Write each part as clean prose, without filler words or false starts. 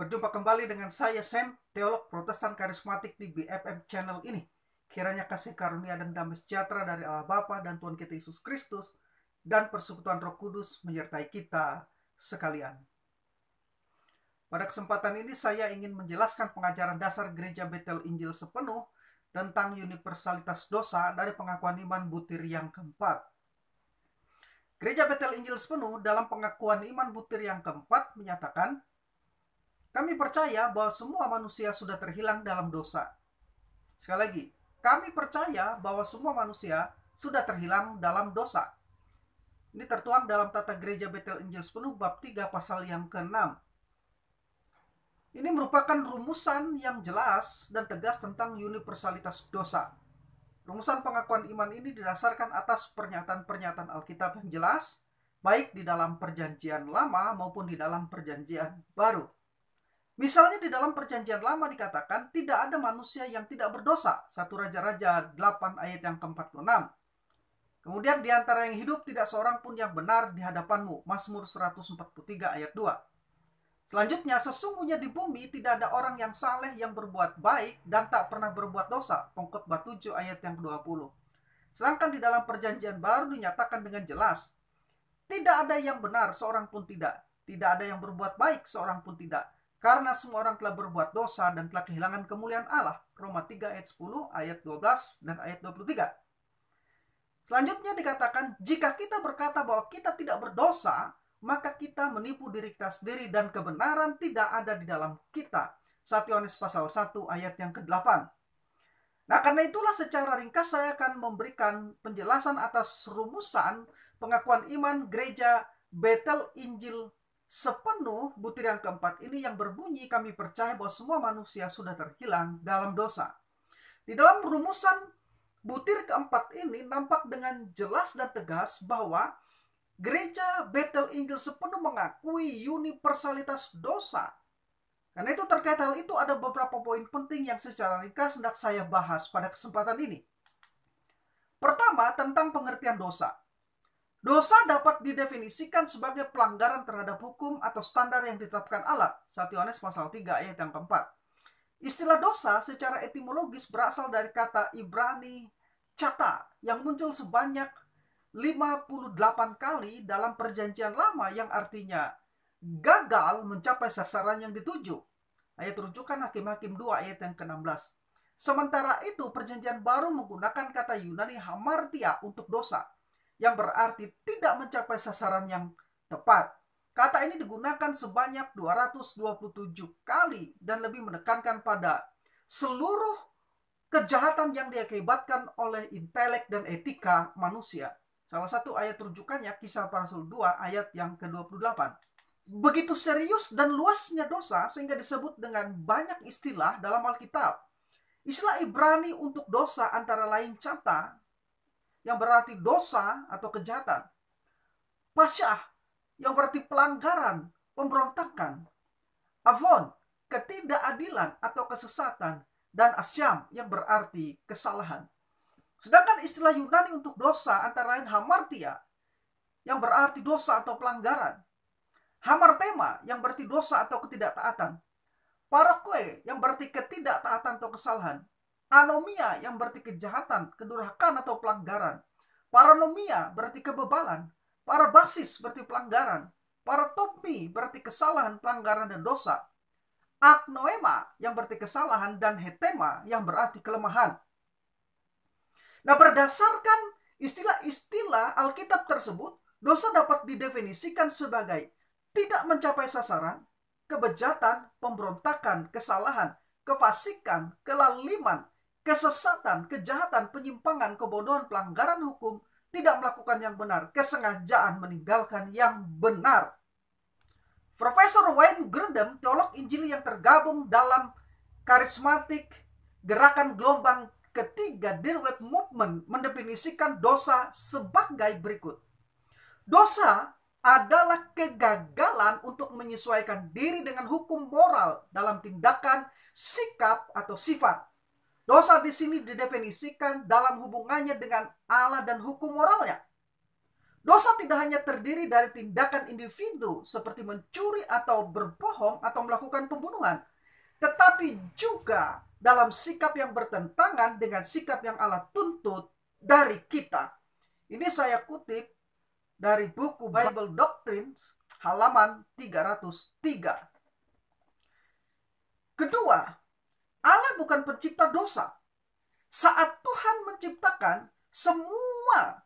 Berjumpa kembali dengan saya Sam, teolog Protestan Karismatik di BFM Channel ini. Kiranya kasih karunia dan damai sejahtera dari Allah Bapa dan Tuhan kita Yesus Kristus dan persekutuan Roh Kudus menyertai kita sekalian. Pada kesempatan ini saya ingin menjelaskan pengajaran dasar Gereja Betel Injil Sepenuh tentang universalitas dosa dari pengakuan iman butir yang keempat. Gereja Betel Injil Sepenuh dalam pengakuan iman butir yang keempat menyatakan, kami percaya bahwa semua manusia sudah terhilang dalam dosa. Sekali lagi, kami percaya bahwa semua manusia sudah terhilang dalam dosa. Ini tertuang dalam Tata Gereja Betel Injil Sepenuh bab 3 pasal yang ke-6. Ini merupakan rumusan yang jelas dan tegas tentang universalitas dosa. Rumusan pengakuan iman ini didasarkan atas pernyataan-pernyataan Alkitab yang jelas, baik di dalam Perjanjian Lama maupun di dalam Perjanjian Baru. Misalnya di dalam Perjanjian Lama dikatakan tidak ada manusia yang tidak berdosa. 1 Raja-Raja 8 ayat yang ke-46. Kemudian di antara yang hidup tidak seorang pun yang benar di hadapanmu. Mazmur 143 ayat 2. Selanjutnya, sesungguhnya di bumi tidak ada orang yang saleh yang berbuat baik dan tak pernah berbuat dosa. Pengkhotbah 7 ayat yang ke-20. Sedangkan di dalam Perjanjian Baru dinyatakan dengan jelas, tidak ada yang benar seorang pun tidak. Tidak ada yang berbuat baik seorang pun tidak. Karena semua orang telah berbuat dosa dan telah kehilangan kemuliaan Allah. Roma 3 ayat 10, ayat 12, dan ayat 23. Selanjutnya dikatakan, jika kita berkata bahwa kita tidak berdosa, maka kita menipu diri kita sendiri dan kebenaran tidak ada di dalam kita. 1 Yohanes pasal 1 ayat yang ke-8. Nah, karena itulah secara ringkas saya akan memberikan penjelasan atas rumusan pengakuan iman Gereja Betel Injil Sepenuh butir yang keempat ini yang berbunyi, kami percaya bahwa semua manusia sudah terhilang dalam dosa. Di dalam rumusan butir keempat ini nampak dengan jelas dan tegas bahwa Gereja Betel Injil Sepenuh mengakui universalitas dosa. Karena itu terkait hal itu ada beberapa poin penting yang secara ringkas hendak saya bahas pada kesempatan ini. Pertama, tentang pengertian dosa. Dosa dapat didefinisikan sebagai pelanggaran terhadap hukum atau standar yang ditetapkan Allah. 1 Yohanes pasal 3 ayat yang keempat. Istilah dosa secara etimologis berasal dari kata Ibrani chata yang muncul sebanyak 58 kali dalam Perjanjian Lama yang artinya gagal mencapai sasaran yang dituju. Ayat rujukan Hakim-Hakim 2 ayat yang ke-16. Sementara itu Perjanjian Baru menggunakan kata Yunani hamartia untuk dosa, yang berarti tidak mencapai sasaran yang tepat. Kata ini digunakan sebanyak 227 kali dan lebih menekankan pada seluruh kejahatan yang diakibatkan oleh intelek dan etika manusia. Salah satu ayat rujukannya Kisah para Rasul 2 ayat yang ke-28. Begitu serius dan luasnya dosa sehingga disebut dengan banyak istilah dalam Alkitab. Istilah Ibrani untuk dosa antara lain chata, yang berarti dosa atau kejahatan. Pasyah, yang berarti pelanggaran, pemberontakan. Avon, ketidakadilan atau kesesatan. Dan asyam, yang berarti kesalahan. Sedangkan istilah Yunani untuk dosa antara lain hamartia, yang berarti dosa atau pelanggaran. Hamartema, yang berarti dosa atau ketidaktaatan. Parokwe, yang berarti ketidaktaatan atau kesalahan. Anomia yang berarti kejahatan, kedurhakaan atau pelanggaran. Paranomia berarti kebebalan. Parabasis berarti pelanggaran. Paratopmi berarti kesalahan, pelanggaran, dan dosa. Agnoema yang berarti kesalahan dan hetema yang berarti kelemahan. Nah, berdasarkan istilah-istilah Alkitab tersebut, dosa dapat didefinisikan sebagai tidak mencapai sasaran, kebejatan, pemberontakan, kesalahan, kefasikan, kelaliman, kesesatan, kejahatan, penyimpangan, kebodohan, pelanggaran hukum, tidak melakukan yang benar, kesengajaan meninggalkan yang benar. Profesor Wayne Grudem, teolog Injili yang tergabung dalam karismatik gerakan gelombang ketiga Dirwet Movement, mendefinisikan dosa sebagai berikut. Dosa adalah kegagalan untuk menyesuaikan diri dengan hukum moral dalam tindakan, sikap, atau sifat. Dosa di sini didefinisikan dalam hubungannya dengan Allah dan hukum moralnya. Dosa tidak hanya terdiri dari tindakan individu seperti mencuri atau berbohong atau melakukan pembunuhan, tetapi juga dalam sikap yang bertentangan dengan sikap yang Allah tuntut dari kita. Ini saya kutip dari buku Bible Doctrines halaman 303. Kedua, Allah bukan pencipta dosa. Saat Tuhan menciptakan, semua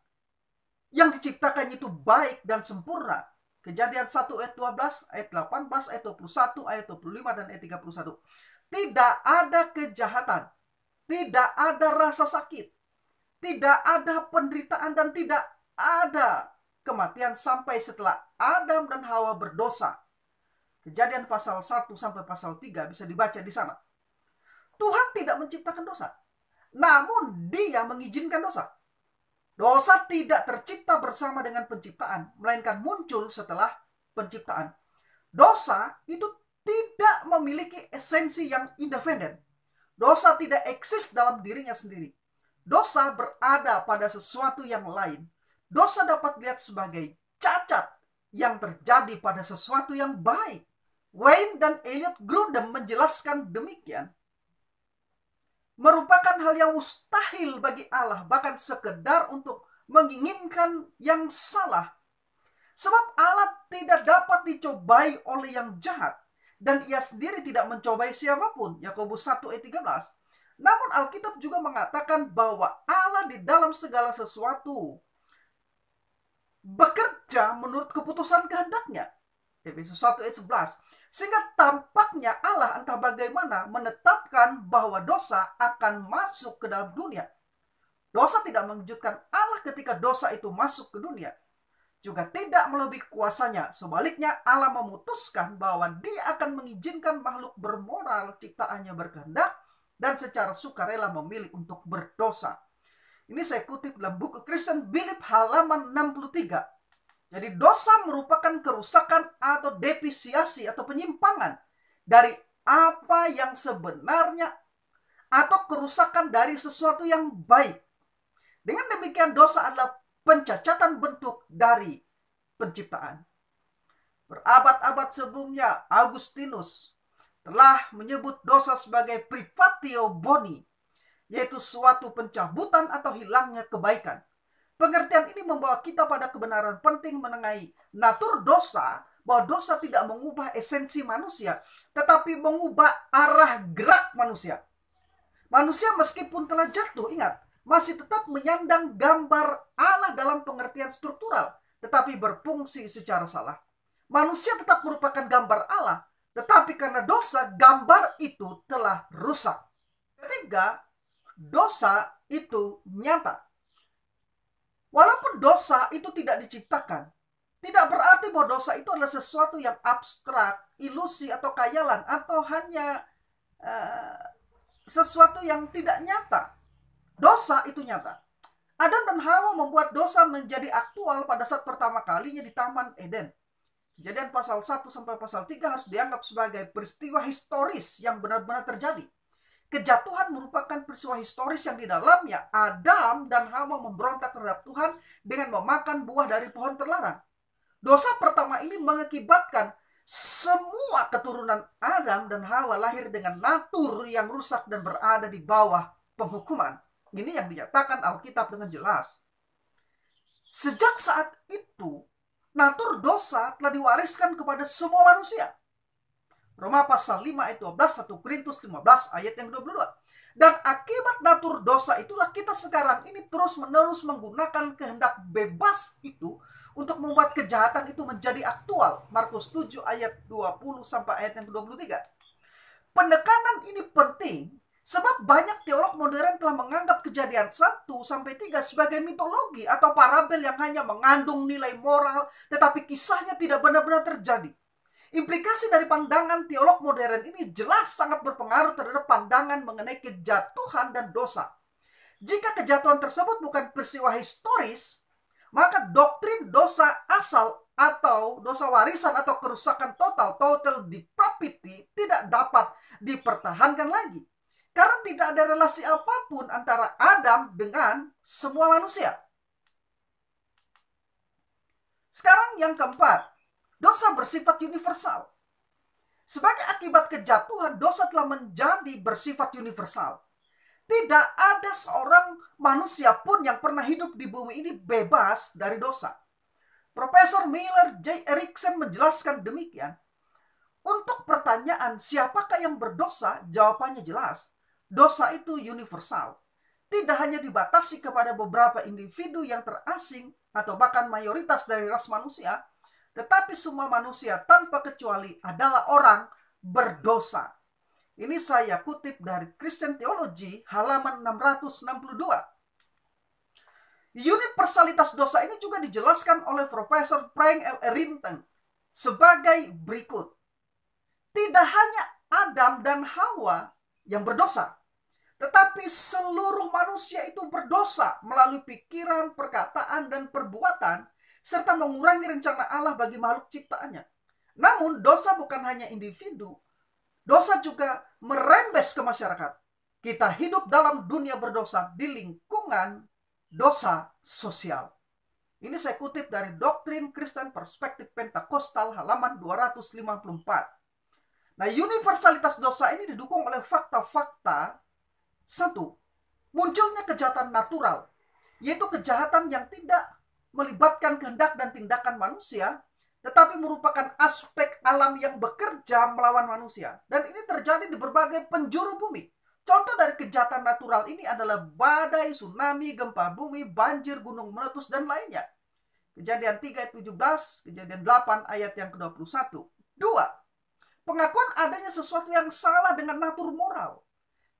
yang diciptakan itu baik dan sempurna. Kejadian 1 ayat 12, ayat 18, ayat 21, ayat 25, dan ayat 31. Tidak ada kejahatan, tidak ada rasa sakit, tidak ada penderitaan, dan tidak ada kematian sampai setelah Adam dan Hawa berdosa. Kejadian pasal 1 sampai pasal 3 bisa dibaca di sana. Tuhan tidak menciptakan dosa, namun Dia mengizinkan dosa. Dosa tidak tercipta bersama dengan penciptaan, melainkan muncul setelah penciptaan. Dosa itu tidak memiliki esensi yang independen. Dosa tidak eksis dalam dirinya sendiri. Dosa berada pada sesuatu yang lain. Dosa dapat dilihat sebagai cacat yang terjadi pada sesuatu yang baik. Wayne dan Elliot Grudem menjelaskan demikian. Merupakan hal yang mustahil bagi Allah, bahkan sekedar untuk menginginkan yang salah. Sebab Allah tidak dapat dicobai oleh yang jahat, dan Ia sendiri tidak mencobai siapapun. Yakobus 1 ayat 13. Namun Alkitab juga mengatakan bahwa Allah di dalam segala sesuatu bekerja menurut keputusan kehendaknya. Efesus 1 ayat 11. Sehingga tampaknya Allah entah bagaimana menetapkan bahwa dosa akan masuk ke dalam dunia. Dosa tidak mengejutkan Allah ketika dosa itu masuk ke dunia. Juga tidak melebihi kuasanya. Sebaliknya Allah memutuskan bahwa Dia akan mengizinkan makhluk bermoral ciptaannya berkehendak dan secara sukarela memilih untuk berdosa. Ini saya kutip dalam buku Christian Belief halaman 63. Jadi dosa merupakan kerusakan atau defisiasi atau penyimpangan dari apa yang sebenarnya atau kerusakan dari sesuatu yang baik. Dengan demikian dosa adalah pencacatan bentuk dari penciptaan. Berabad-abad sebelumnya Agustinus telah menyebut dosa sebagai privatio boni, yaitu suatu pencabutan atau hilangnya kebaikan. Pengertian ini membawa kita pada kebenaran penting mengenai natur dosa, bahwa dosa tidak mengubah esensi manusia, tetapi mengubah arah gerak manusia. Manusia meskipun telah jatuh, ingat, masih tetap menyandang gambar Allah dalam pengertian struktural, tetapi berfungsi secara salah. Manusia tetap merupakan gambar Allah, tetapi karena dosa, gambar itu telah rusak. Ketiga, dosa itu nyata. Walaupun dosa itu tidak diciptakan, tidak berarti bahwa dosa itu adalah sesuatu yang abstrak, ilusi atau khayalan, atau hanya sesuatu yang tidak nyata. Dosa itu nyata. Adam dan Hawa membuat dosa menjadi aktual pada saat pertama kalinya di Taman Eden. Kejadian pasal 1 sampai pasal 3 harus dianggap sebagai peristiwa historis yang benar-benar terjadi. Kejatuhan merupakan peristiwa historis yang di dalamnya Adam dan Hawa memberontak terhadap Tuhan dengan memakan buah dari pohon terlarang. Dosa pertama ini mengakibatkan semua keturunan Adam dan Hawa lahir dengan natur yang rusak dan berada di bawah penghukuman. Ini yang dinyatakan Alkitab dengan jelas. Sejak saat itu, natur dosa telah diwariskan kepada semua manusia. Roma pasal 5 ayat 12, 1 Korintus 15 ayat yang 22. Dan akibat natur dosa itulah kita sekarang ini terus-menerus menggunakan kehendak bebas itu untuk membuat kejahatan itu menjadi aktual. Markus 7 ayat 20 sampai ayat yang ke-23. Penekanan ini penting sebab banyak teolog modern telah menganggap Kejadian 1 sampai 3 sebagai mitologi atau parabel yang hanya mengandung nilai moral, tetapi kisahnya tidak benar-benar terjadi. Implikasi dari pandangan teolog modern ini jelas sangat berpengaruh terhadap pandangan mengenai kejatuhan dan dosa. Jika kejatuhan tersebut bukan peristiwa historis, maka doktrin dosa asal atau dosa warisan atau kerusakan total depravity tidak dapat dipertahankan lagi. Karena tidak ada relasi apapun antara Adam dengan semua manusia. Sekarang yang keempat, dosa bersifat universal. Sebagai akibat kejatuhan, dosa telah menjadi bersifat universal. Tidak ada seorang manusia pun yang pernah hidup di bumi ini bebas dari dosa. Profesor Miller J. Erickson menjelaskan demikian. Untuk pertanyaan siapakah yang berdosa, jawabannya jelas. Dosa itu universal. Tidak hanya dibatasi kepada beberapa individu yang terasing atau bahkan mayoritas dari ras manusia, tetapi semua manusia tanpa kecuali adalah orang berdosa. Ini saya kutip dari Christian Theology halaman 662. Universalitas dosa ini juga dijelaskan oleh Profesor Frank L. Arrington sebagai berikut. Tidak hanya Adam dan Hawa yang berdosa, tetapi seluruh manusia itu berdosa melalui pikiran, perkataan, dan perbuatan, serta mengurangi rencana Allah bagi makhluk ciptaannya. Namun dosa bukan hanya individu, dosa juga merembes ke masyarakat. Kita hidup dalam dunia berdosa di lingkungan dosa sosial. Ini saya kutip dari Doktrin Kristen Perspektif Pentakostal halaman 254. Nah, universalitas dosa ini didukung oleh fakta-fakta. Satu, munculnya kejahatan natural, yaitu kejahatan yang tidak melibatkan kehendak dan tindakan manusia, tetapi merupakan aspek alam yang bekerja melawan manusia. Dan ini terjadi di berbagai penjuru bumi. Contoh dari kejahatan natural ini adalah badai, tsunami, gempa bumi, banjir, gunung meletus, dan lainnya. Kejadian 3 ayat 17, Kejadian 8 ayat yang ke-21. Dua, pengakuan adanya sesuatu yang salah dengan natur moral.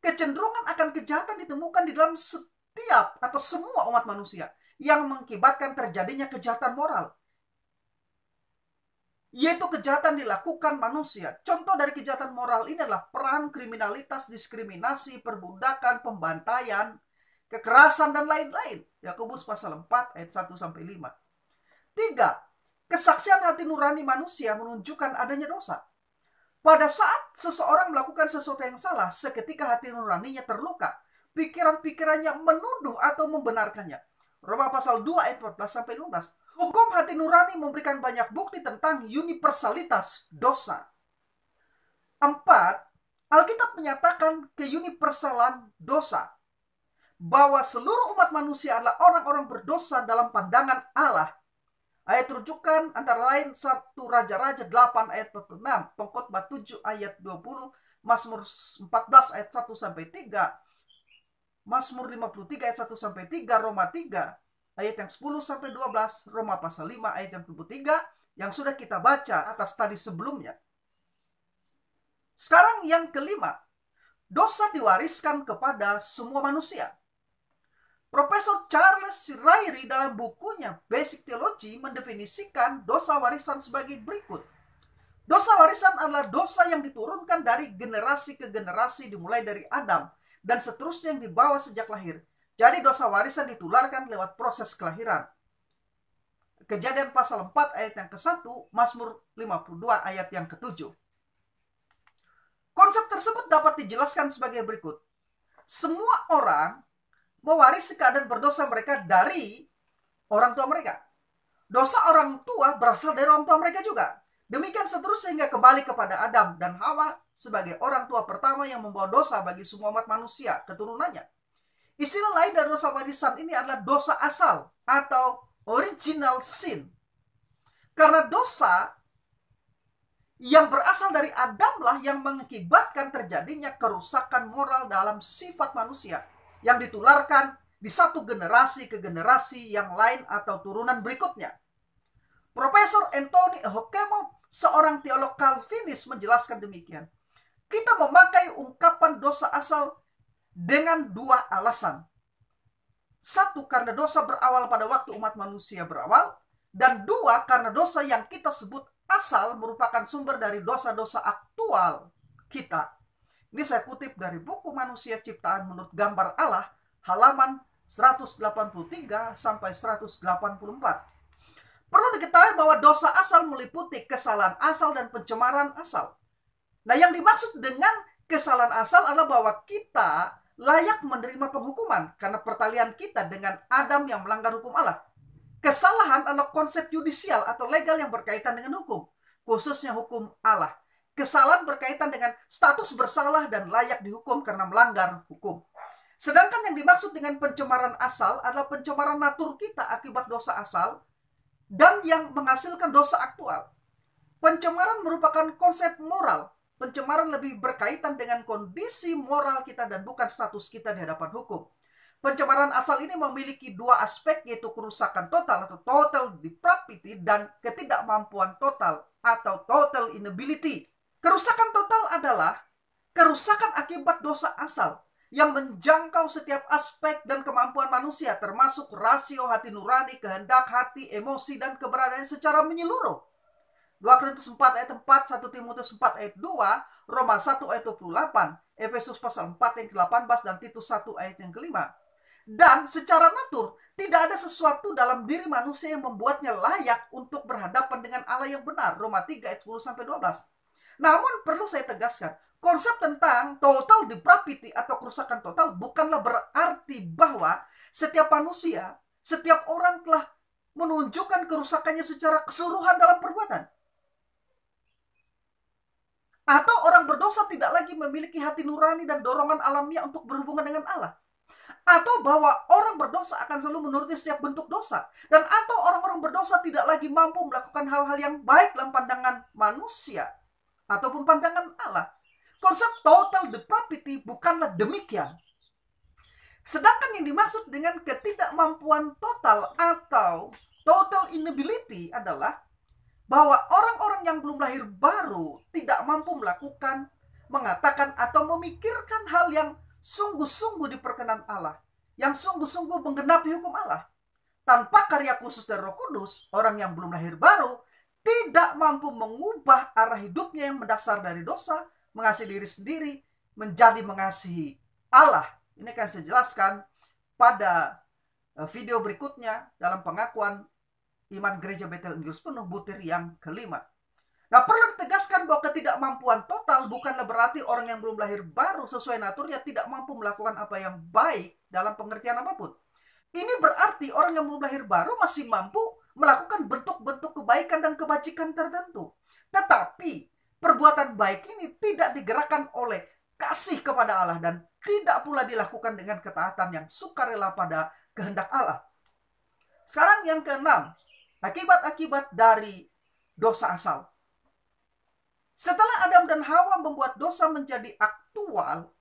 Kecenderungan akan kejahatan ditemukan di dalam setiap atau semua umat manusia yang mengakibatkan terjadinya kejahatan moral, yaitu kejahatan dilakukan manusia. Contoh dari kejahatan moral ini adalah perang, kriminalitas, diskriminasi, perbudakan, pembantaian, kekerasan, dan lain-lain. Yakobus pasal 4 ayat 1-5. Tiga, kesaksian hati nurani manusia menunjukkan adanya dosa. Pada saat seseorang melakukan sesuatu yang salah, seketika hati nuraninya terluka. Pikiran-pikirannya menuduh atau membenarkannya. Roma pasal 2 ayat 14-15. Hukum hati nurani memberikan banyak bukti tentang universalitas dosa. 4. Alkitab menyatakan keuniversalan dosa. Bahwa seluruh umat manusia adalah orang-orang berdosa dalam pandangan Allah. Ayat rujukan antara lain 1 Raja-Raja 8 ayat 46, Pengkhotbah 7 ayat 20, Mazmur 14 ayat 1-3, Mazmur 53 ayat 1-3, Roma 3 ayat yang 10-12, Roma pasal 5 ayat yang 23, yang sudah kita baca atas tadi sebelumnya. Sekarang yang kelima, dosa diwariskan kepada semua manusia. Profesor Charles Ryrie dalam bukunya Basic Theology mendefinisikan dosa warisan sebagai berikut. Dosa warisan adalah dosa yang diturunkan dari generasi ke generasi dimulai dari Adam dan seterusnya yang dibawa sejak lahir. Jadi dosa warisan ditularkan lewat proses kelahiran. Kejadian pasal 4 ayat yang ke-1, Mazmur 52 ayat yang ke-7. Konsep tersebut dapat dijelaskan sebagai berikut. Semua orang mewarisi keadaan berdosa mereka dari orang tua mereka. Dosa orang tua berasal dari orang tua mereka juga. Demikian seterusnya hingga kembali kepada Adam dan Hawa sebagai orang tua pertama yang membawa dosa bagi semua umat manusia, keturunannya. Istilah lain dari dosa warisan ini adalah dosa asal atau original sin. Karena dosa yang berasal dari Adamlah yang mengakibatkan terjadinya kerusakan moral dalam sifat manusia yang ditularkan di satu generasi ke generasi yang lain atau turunan berikutnya. Profesor Anthony Hoekema, seorang teolog Calvinis, menjelaskan demikian. Kita memakai ungkapan dosa asal dengan dua alasan. Satu, karena dosa berawal pada waktu umat manusia berawal. Dan dua, karena dosa yang kita sebut asal merupakan sumber dari dosa-dosa aktual kita. Ini saya kutip dari buku Manusia Ciptaan Menurut Gambar Allah, halaman 183 sampai 184. Perlu diketahui bahwa dosa asal meliputi kesalahan asal dan pencemaran asal. Nah, yang dimaksud dengan kesalahan asal adalah bahwa kita layak menerima penghukuman karena pertalian kita dengan Adam yang melanggar hukum Allah. Kesalahan adalah konsep yudisial atau legal yang berkaitan dengan hukum, khususnya hukum Allah. Kesalahan berkaitan dengan status bersalah dan layak dihukum karena melanggar hukum. Sedangkan yang dimaksud dengan pencemaran asal adalah pencemaran natur kita akibat dosa asal dan yang menghasilkan dosa aktual. Pencemaran merupakan konsep moral. Pencemaran lebih berkaitan dengan kondisi moral kita dan bukan status kita di hadapan hukum. Pencemaran asal ini memiliki dua aspek, yaitu kerusakan total atau total depravity dan ketidakmampuan total atau total inability. Kerusakan total adalah kerusakan akibat dosa asal yang menjangkau setiap aspek dan kemampuan manusia, termasuk rasio hati nurani, kehendak hati, emosi, dan keberadaan secara menyeluruh. 2 Korintus 4 ayat 4, 1 Timotius 4 ayat 2, Roma 1 ayat 28, Efesus pasal 4 ayat ke-18, dan Titus 1 ayat yang ke-5. Dan secara natur, tidak ada sesuatu dalam diri manusia yang membuatnya layak untuk berhadapan dengan Allah yang benar. Roma 3 ayat 10-12. Namun perlu saya tegaskan, konsep tentang total depravity atau kerusakan total bukanlah berarti bahwa setiap manusia, setiap orang telah menunjukkan kerusakannya secara keseluruhan dalam perbuatan. Atau orang berdosa tidak lagi memiliki hati nurani dan dorongan alamiah untuk berhubungan dengan Allah. Atau bahwa orang berdosa akan selalu menuruti setiap bentuk dosa. Dan atau orang-orang berdosa tidak lagi mampu melakukan hal-hal yang baik dalam pandangan manusia ataupun pandangan Allah. Konsep total depravity bukanlah demikian. Sedangkan yang dimaksud dengan ketidakmampuan total atau total inability adalah bahwa orang-orang yang belum lahir baru tidak mampu melakukan, mengatakan, atau memikirkan hal yang sungguh-sungguh diperkenan Allah, yang sungguh-sungguh menggenapi hukum Allah. Tanpa karya khusus dari Roh Kudus, orang yang belum lahir baru tidak mampu mengubah arah hidupnya yang mendasar dari dosa, mengasihi diri sendiri, menjadi mengasihi Allah. Ini akan saya jelaskan pada video berikutnya dalam pengakuan iman Gereja Betel Injil Penuh butir yang kelima. Nah, perlu ditegaskan bahwa ketidakmampuan total bukanlah berarti orang yang belum lahir baru sesuai naturnya tidak mampu melakukan apa yang baik dalam pengertian apapun. Ini berarti orang yang belum lahir baru masih mampu melakukan bentuk-bentuk kebaikan dan kebajikan tertentu. Tetapi perbuatan baik ini tidak digerakkan oleh kasih kepada Allah dan tidak pula dilakukan dengan ketaatan yang sukarela pada kehendak Allah. Sekarang yang keenam, akibat-akibat dari dosa asal. Setelah Adam dan Hawa membuat dosa menjadi aktual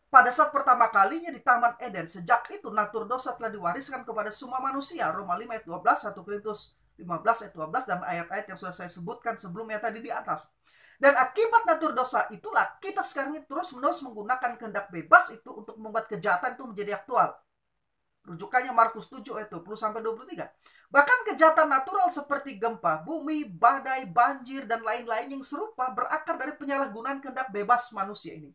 pada saat pertama kalinya di Taman Eden, sejak itu natur dosa telah diwariskan kepada semua manusia. Roma 5 ayat 12, 1 Korintus 15 ayat 12, dan ayat-ayat yang sudah saya sebutkan sebelumnya tadi di atas. Dan akibat natur dosa itulah kita sekarang ini terus-menerus menggunakan kehendak bebas itu untuk membuat kejahatan itu menjadi aktual. Rujukannya Markus 7 ayat 20-23. Bahkan kejahatan natural seperti gempa, bumi, badai, banjir, dan lain-lain yang serupa berakar dari penyalahgunaan kehendak bebas manusia ini.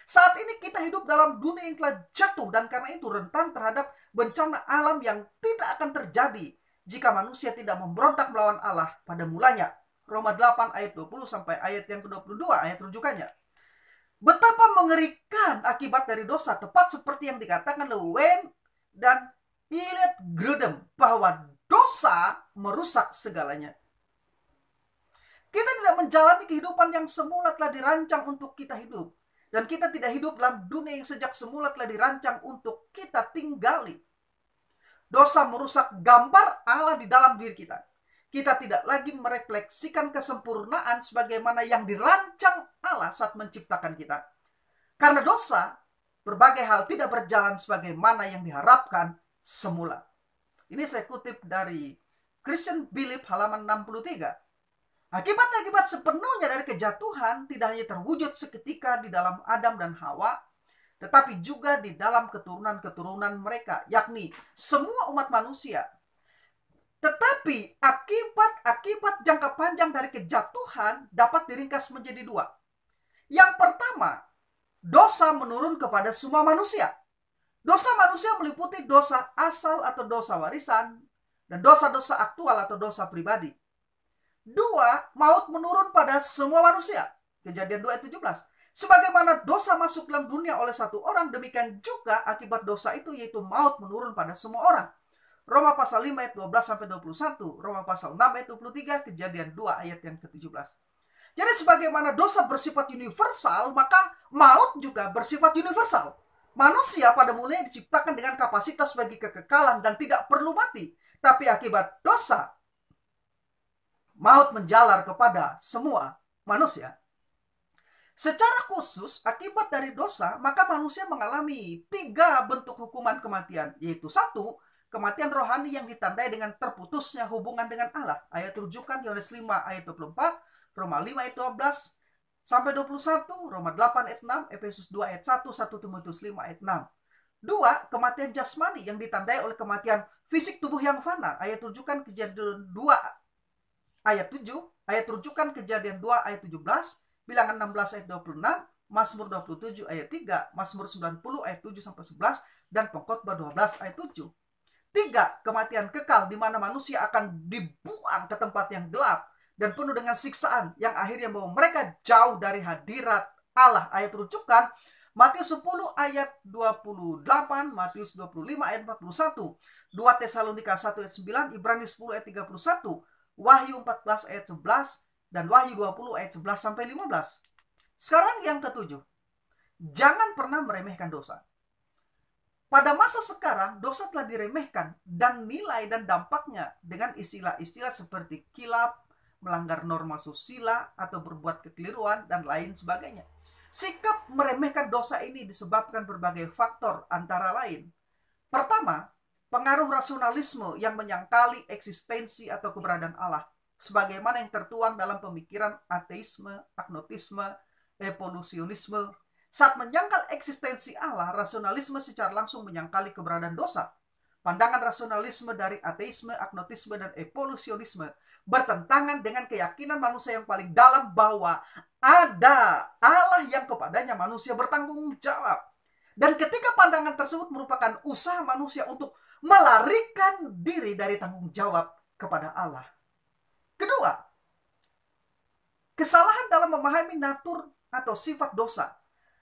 Saat ini kita hidup dalam dunia yang telah jatuh dan karena itu rentan terhadap bencana alam yang tidak akan terjadi jika manusia tidak memberontak melawan Allah pada mulanya. Roma 8 ayat 20 sampai ayat yang ke-22 ayat rujukannya. Betapa mengerikan akibat dari dosa, tepat seperti yang dikatakan oleh Wayne dan Elliot Grudem bahwa dosa merusak segalanya. Kita tidak menjalani kehidupan yang semula telah dirancang untuk kita hidup. Dan kita tidak hidup dalam dunia yang sejak semula telah dirancang untuk kita tinggali. Dosa merusak gambar Allah di dalam diri kita. Kita tidak lagi merefleksikan kesempurnaan sebagaimana yang dirancang Allah saat menciptakan kita. Karena dosa, berbagai hal tidak berjalan sebagaimana yang diharapkan semula. Ini saya kutip dari Christian Belief halaman 63. Akibat-akibat sepenuhnya dari kejatuhan tidak hanya terwujud seketika di dalam Adam dan Hawa, tetapi juga di dalam keturunan-keturunan mereka, yakni semua umat manusia. Tetapi akibat-akibat jangka panjang dari kejatuhan dapat diringkas menjadi dua. Yang pertama, dosa menurun kepada semua manusia. Dosa manusia meliputi dosa asal atau dosa warisan, dan dosa-dosa aktual atau dosa pribadi. Dua, maut menurun pada semua manusia. Kejadian 2 ayat 17. Sebagaimana dosa masuk dalam dunia oleh satu orang, demikian juga akibat dosa itu yaitu maut menurun pada semua orang. Roma pasal 5 ayat 12 sampai 21, Roma pasal 6 ayat 23, Kejadian 2 ayat yang ke-17. Jadi sebagaimana dosa bersifat universal, maka maut juga bersifat universal. Manusia pada mulanya diciptakan dengan kapasitas bagi kekekalan dan tidak perlu mati. Tapi akibat dosa, maut menjalar kepada semua manusia. Secara khusus, akibat dari dosa, maka manusia mengalami 3 bentuk hukuman kematian, yaitu 1, kematian rohani yang ditandai dengan terputusnya hubungan dengan Allah. Ayat rujukan Yohanes 5 ayat 24, Roma 5 ayat 12 sampai 21, Roma 8 ayat 6, Efesus 2 ayat 1, 1 Timotius 5 ayat 6. 2, kematian jasmani yang ditandai oleh kematian fisik tubuh yang fana. Ayat rujukan Kejadian 2 ayat 7, ayat rujukan Kejadian 2 ayat 17, Bilangan 16 ayat 26, Mazmur 27 ayat 3, Mazmur 90 ayat 7 sampai 11, dan Pengkhotbah 12 ayat 7. 3, kematian kekal di mana manusia akan dibuang ke tempat yang gelap dan penuh dengan siksaan yang akhirnya membawa mereka jauh dari hadirat Allah. Ayat rujukan Matius 10 ayat 28, Matius 25 ayat 41, 2 Tesalonika 1 ayat 9, Ibrani 10 ayat 31, Wahyu 14 ayat 11, dan Wahyu 20 ayat 11 sampai 15. Sekarang yang ketujuh, jangan pernah meremehkan dosa. Pada masa sekarang, dosa telah diremehkan dan nilai dan dampaknya dengan istilah-istilah seperti kilap, melanggar norma susila, atau berbuat kekeliruan, dan lain sebagainya. Sikap meremehkan dosa ini disebabkan berbagai faktor, antara lain. Pertama, pengaruh rasionalisme yang menyangkali eksistensi atau keberadaan Allah, sebagaimana yang tertuang dalam pemikiran ateisme, agnotisme, evolusionisme. Saat menyangkal eksistensi Allah, rasionalisme secara langsung menyangkali keberadaan dosa. Pandangan rasionalisme dari ateisme, agnotisme, dan evolusionisme bertentangan dengan keyakinan manusia yang paling dalam bahwa ada Allah yang kepadanya manusia bertanggung jawab. Dan ketika pandangan tersebut merupakan usaha manusia untuk melarikan diri dari tanggung jawab kepada Allah. Kedua, kesalahan dalam memahami natur atau sifat dosa.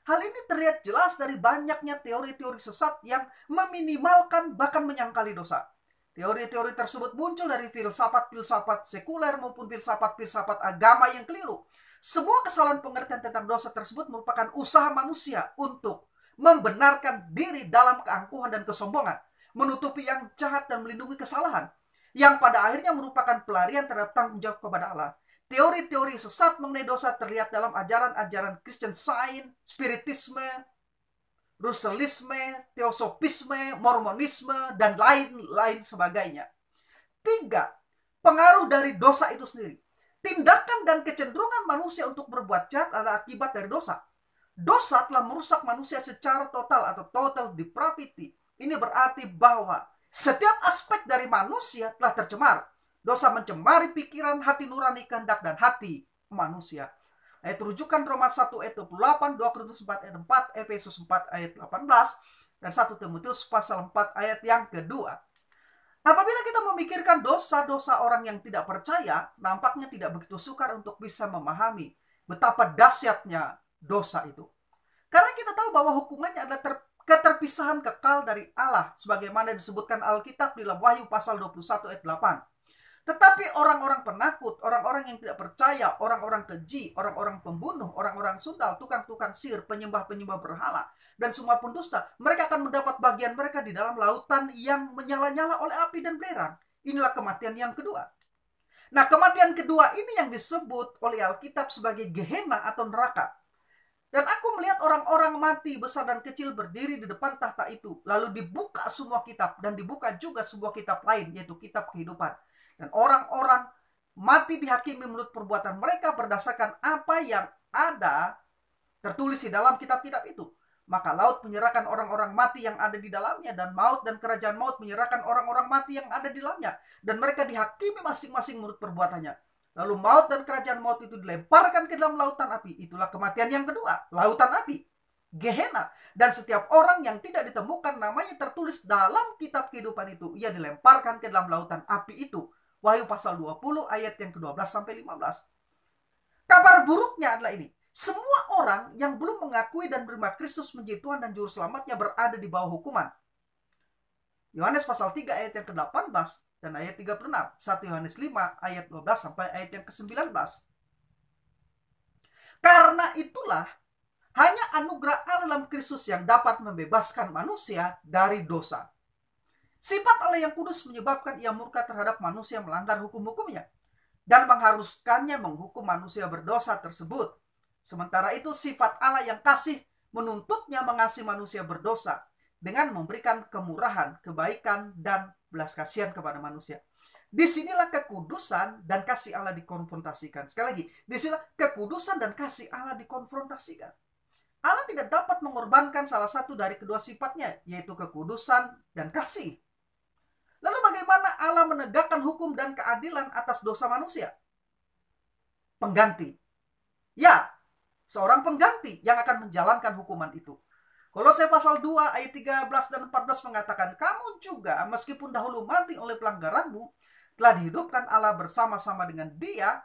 Hal ini terlihat jelas dari banyaknya teori-teori sesat yang meminimalkan bahkan menyangkali dosa. Teori-teori tersebut muncul dari filsafat-filsafat sekuler maupun filsafat-filsafat agama yang keliru. Semua kesalahan pengertian tentang dosa tersebut merupakan usaha manusia untuk membenarkan diri dalam keangkuhan dan kesombongan, menutupi yang jahat dan melindungi kesalahan, yang pada akhirnya merupakan pelarian terhadap tanggung jawab kepada Allah. Teori-teori sesat mengenai dosa terlihat dalam ajaran-ajaran Christian Science, Spiritisme, Russellisme, Teosopisme, Mormonisme, dan lain-lain sebagainya. 3, pengaruh dari dosa itu sendiri. Tindakan dan kecenderungan manusia untuk berbuat jahat adalah akibat dari dosa. Dosa telah merusak manusia secara total atau total depravity. Ini berarti bahwa setiap aspek dari manusia telah tercemar. Dosa mencemari pikiran, hati nurani, kehendak, dan hati manusia. Ayat rujukan Roma 1 ayat 28, 2 Korintus 4 ayat 4, Efesus 4 ayat 18, dan 1 Timotius pasal 4 ayat yang kedua. Apabila kita memikirkan dosa-dosa orang yang tidak percaya, nampaknya tidak begitu sukar untuk bisa memahami betapa dahsyatnya dosa itu. Karena kita tahu bahwa hukumannya adalah keterpisahan kekal dari Allah, sebagaimana disebutkan Alkitab dalam Wahyu pasal 21 ayat 8. Tetapi orang-orang penakut, orang-orang yang tidak percaya, orang-orang keji, orang-orang pembunuh, orang-orang sundal, tukang-tukang sihir, penyembah-penyembah berhala, dan semua pendusta, mereka akan mendapat bagian mereka di dalam lautan yang menyala-nyala oleh api dan belerang. Inilah kematian yang kedua. Nah, kematian kedua ini yang disebut oleh Alkitab sebagai Gehenna atau neraka. Dan aku melihat orang-orang mati besar dan kecil berdiri di depan tahta itu. Lalu dibuka semua kitab dan dibuka juga sebuah kitab lain, yaitu kitab kehidupan. Dan orang-orang mati dihakimi menurut perbuatan mereka berdasarkan apa yang ada tertulis di dalam kitab-kitab itu. Maka laut menyerahkan orang-orang mati yang ada di dalamnya, dan maut dan kerajaan maut menyerahkan orang-orang mati yang ada di dalamnya. Dan mereka dihakimi masing-masing menurut perbuatannya. Lalu maut dan kerajaan maut itu dilemparkan ke dalam lautan api. Itulah kematian yang kedua, lautan api, Gehenna. Dan setiap orang yang tidak ditemukan namanya tertulis dalam kitab kehidupan itu, ia dilemparkan ke dalam lautan api itu. Wahyu pasal 20 ayat yang ke-12 sampai 15. Kabar buruknya adalah ini. Semua orang yang belum mengakui dan menerima Kristus menjadi Tuhan dan Juru Selamatnya berada di bawah hukuman. Yohanes pasal 3 ayat yang ke-18 dan ayat 36. 1 Yohanes 5 ayat 12 sampai ayat yang ke-19. Karena itulah hanya anugerah Allah dalam Kristus yang dapat membebaskan manusia dari dosa. Sifat Allah yang kudus menyebabkan ia murka terhadap manusia yang melanggar hukum-hukumnya dan mengharuskannya menghukum manusia berdosa tersebut. Sementara itu sifat Allah yang kasih menuntutnya mengasihi manusia berdosa dengan memberikan kemurahan, kebaikan, dan belas kasihan kepada manusia. Disinilah kekudusan dan kasih Allah dikonfrontasikan. Sekali lagi, disinilah kekudusan dan kasih Allah dikonfrontasikan. Allah tidak dapat mengorbankan salah satu dari kedua sifatnya, yaitu kekudusan dan kasih. Lalu bagaimana Allah menegakkan hukum dan keadilan atas dosa manusia? Pengganti. Ya, seorang pengganti yang akan menjalankan hukuman itu. Kolose pasal 2 ayat 13 dan 14 mengatakan, kamu juga meskipun dahulu mati oleh pelanggaranmu, telah dihidupkan Allah bersama-sama dengan Dia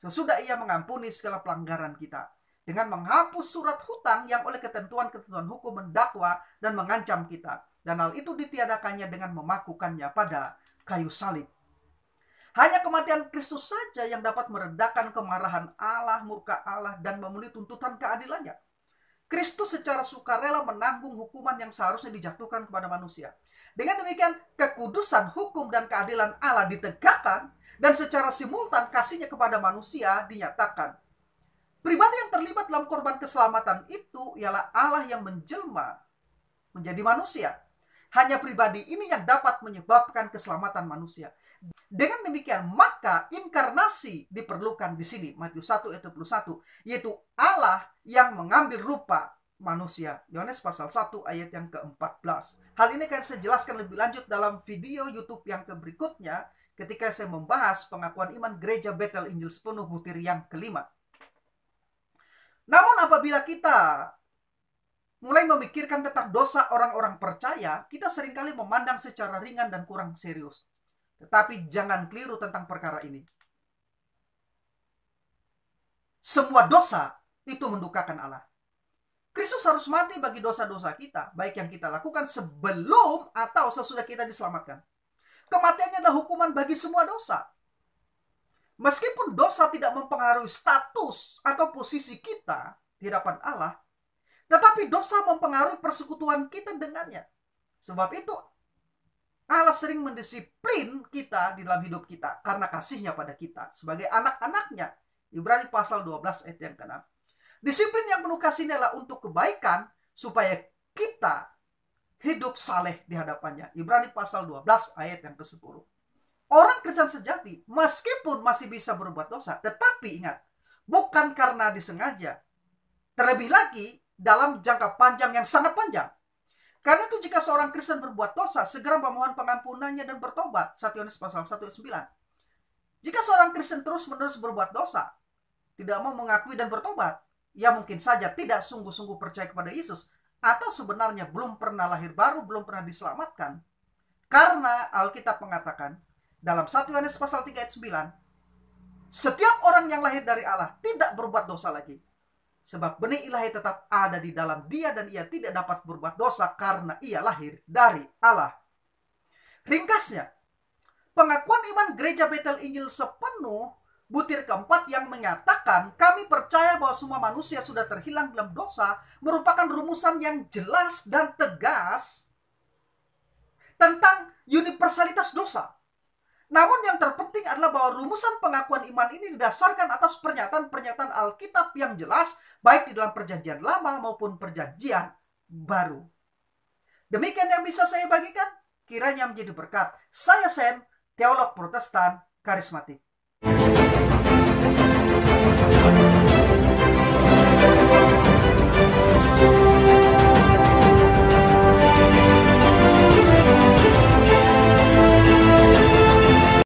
sesudah Ia mengampuni segala pelanggaran kita, dengan menghapus surat hutang yang oleh ketentuan-ketentuan hukum mendakwa dan mengancam kita. Dan hal itu ditiadakannya dengan memakukannya pada kayu salib. Hanya kematian Kristus saja yang dapat meredakan kemarahan Allah, murka Allah, dan memenuhi tuntutan keadilannya. Kristus secara sukarela menanggung hukuman yang seharusnya dijatuhkan kepada manusia. Dengan demikian, kekudusan, hukum, dan keadilan Allah ditegakkan, dan secara simultan kasihnya kepada manusia dinyatakan. Pribadi yang terlibat dalam korban keselamatan itu ialah Allah yang menjelma menjadi manusia. Hanya pribadi ini yang dapat menyebabkan keselamatan manusia. Dengan demikian, maka inkarnasi diperlukan di sini. Matius 1 ayat 21, yaitu Allah yang mengambil rupa manusia. Yohanes pasal 1 ayat yang ke-14. Hal ini akan saya jelaskan lebih lanjut dalam video YouTube yang berikutnya ketika saya membahas pengakuan iman Gereja Bethel Injil Sepenuh butir yang kelima. Namun apabila kita mulai memikirkan tentang dosa orang-orang percaya, kita seringkali memandang secara ringan dan kurang serius. Tetapi jangan keliru tentang perkara ini. Semua dosa itu mendukakan Allah. Kristus harus mati bagi dosa-dosa kita, baik yang kita lakukan sebelum atau sesudah kita diselamatkan. Kematiannya adalah hukuman bagi semua dosa. Meskipun dosa tidak mempengaruhi status atau posisi kita di hadapan Allah, tetapi dosa mempengaruhi persekutuan kita dengannya. Sebab itu Allah sering mendisiplin kita di dalam hidup kita karena kasihnya pada kita sebagai anak-anaknya. Ibrani pasal 12 ayat yang ke-6. Disiplin yang penuh kasih adalah untuk kebaikan supaya kita hidup saleh di hadapannya. Ibrani pasal 12 ayat yang ke-10. Orang Kristen sejati meskipun masih bisa berbuat dosa, tetapi ingat, bukan karena disengaja. Terlebih lagi dalam jangka panjang yang sangat panjang. Karena itu jika seorang Kristen berbuat dosa, segera memohon pengampunannya dan bertobat. 1 Yohanes pasal 1 ayat 9. Jika seorang Kristen terus-menerus berbuat dosa, tidak mau mengakui dan bertobat, ia mungkin saja tidak sungguh-sungguh percaya kepada Yesus, atau sebenarnya belum pernah lahir baru, belum pernah diselamatkan. Karena Alkitab mengatakan dalam 1 Yohanes pasal 3 ayat 9, setiap orang yang lahir dari Allah tidak berbuat dosa lagi. Sebab benih ilahi tetap ada di dalam dia dan ia tidak dapat berbuat dosa karena ia lahir dari Allah. Ringkasnya, pengakuan iman Gereja Bethel Injil Sepenuh butir keempat yang menyatakan kami percaya bahwa semua manusia sudah terhilang dalam dosa merupakan rumusan yang jelas dan tegas tentang universalitas dosa. Namun yang terpenting adalah bahwa rumusan pengakuan iman ini didasarkan atas pernyataan-pernyataan Alkitab yang jelas, baik di dalam perjanjian lama maupun perjanjian baru. Demikian yang bisa saya bagikan, kiranya menjadi berkat. Saya Sam, teolog Protestan karismatik.